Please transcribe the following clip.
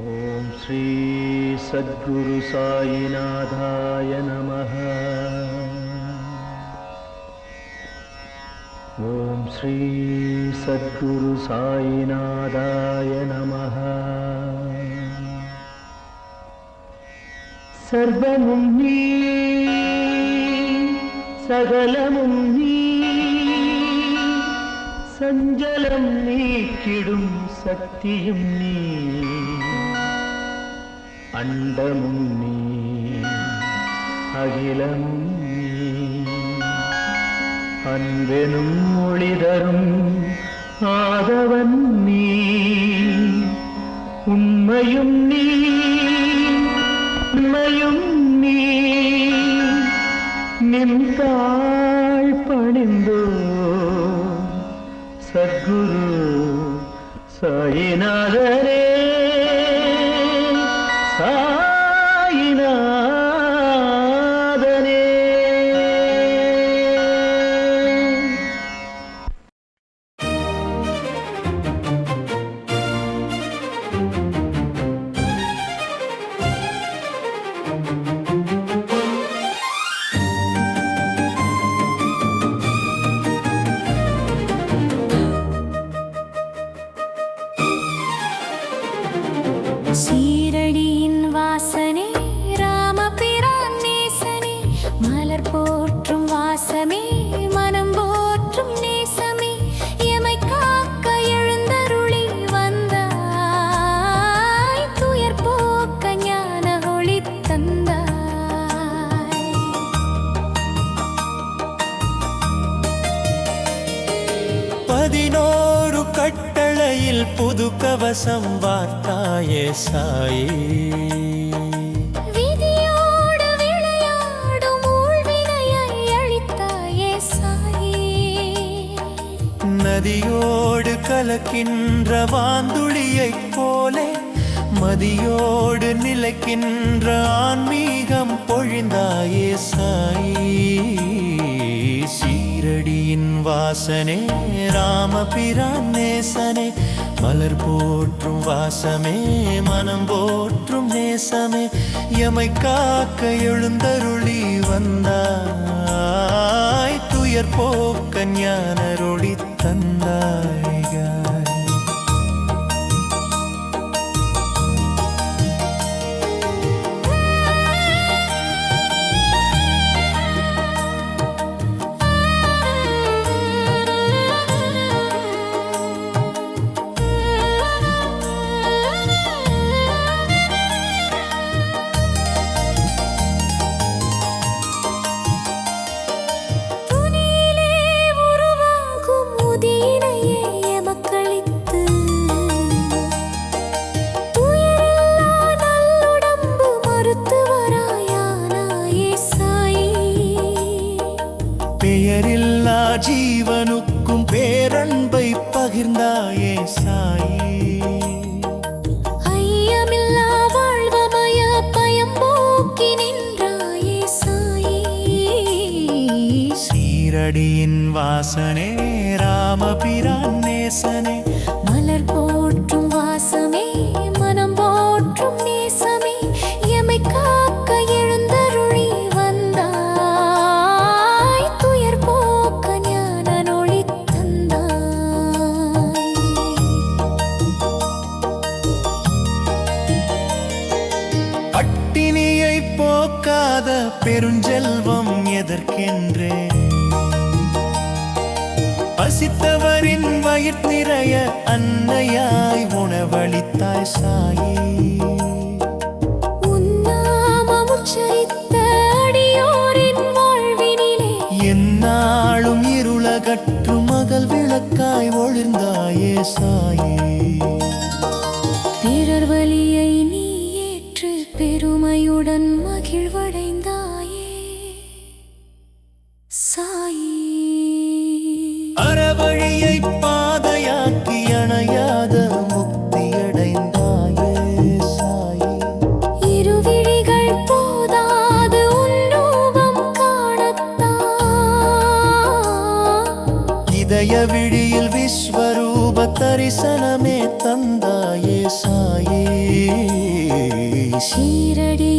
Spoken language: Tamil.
ஓம் ஸ்ரீ சத்குரு சாயிநாதாய நமः. ஓம் ஸ்ரீ சத்குரு சாயிநாதாய நமः. சர்வமும் நீ, சகலமும் நீ, சஞ்சலம் நீக்கிடும் சக்தியும் நீ, அண்டமும் நீ, அகிலமும் நீ, அன்பெனும் ஒளிதரும் ஆதவன் நீ, உண்மையும் நீ, உண்மையும் நீ, நின்றாள் பணிந்தோ சத்குரு சாயிநாதரே. சீரடியின் வாசனே ராமபிரான் நேசனே, மலர் போற்றும் வாசமே மனம் போற்றும் நேசமே, எமை காக்க எழுந்தருளி வந்தாய், துயர் போக்க ஞான ஒளி தந்தாய். 11 கட்டளையில் புது கவசம் வார்த்தாயே சாயி, விதியோடு விளையாடும் ஊழ்வினையை அழித்தாயே சாயி, நதியோடு கலக்கின்ற வாந்துளியைப் போலே மதியோடு நிலைக்கின்ற ஆன்மீகம் பொழிந்தாயே சாயி. சீரடியின் வாசனே ராமபிரான் நேசனே, மலர் போற்றும் வாசமே மனம் போற்றும் நேசமே, எமை காக்க எழுந்தருளி வந்தாய், துயர் போக்க ஞானருளி தந்தாய். பெயரில்லா ஜீவனுக்கும் பேரன்பை பகிர்ந்தாயே சாயி, ஐயமில்லா வாழ்வமய பயம் போக்கி நின்றாயே சாயி. சீரடியின் வாசனே ராமபிரான் நேசனே, மலர் போற்றும் வாசமே மனம் போற்றும் நேசமே, எமை காக்க எழுந்தருளி வந்தாய், துயர் போக்க ஞான ஒளி தந்தாய். பட்டினியை போக்காத பெருஞ்செல்வம் எதற்கென்றே, பசித்தவரின் வயிற் நிறைய அன்னையாய் உணவளித்தாய் சாயி, உன்னாமம் உச்சரித்த அடியோரின் வாழ்வினிலே எந்நாளும் இருளகற்று மகள் விளக்காய் ஒளிர்ந்தாயே சாயி. பிறர் வலியை நீ ஏற்று பெருமையுடன் மகிழ்வடைந்தாயே சாயி. அறவழியை பாதையாக்கி அணையாத முக்தியடைந்தாயே சாயி. இருவிழிகள் போதாது உன் ரூபம் காணத்தான், இதய விழியில் விஸ்வரூப தரிசனமே தந்தாயே சாயே. ஷீரடி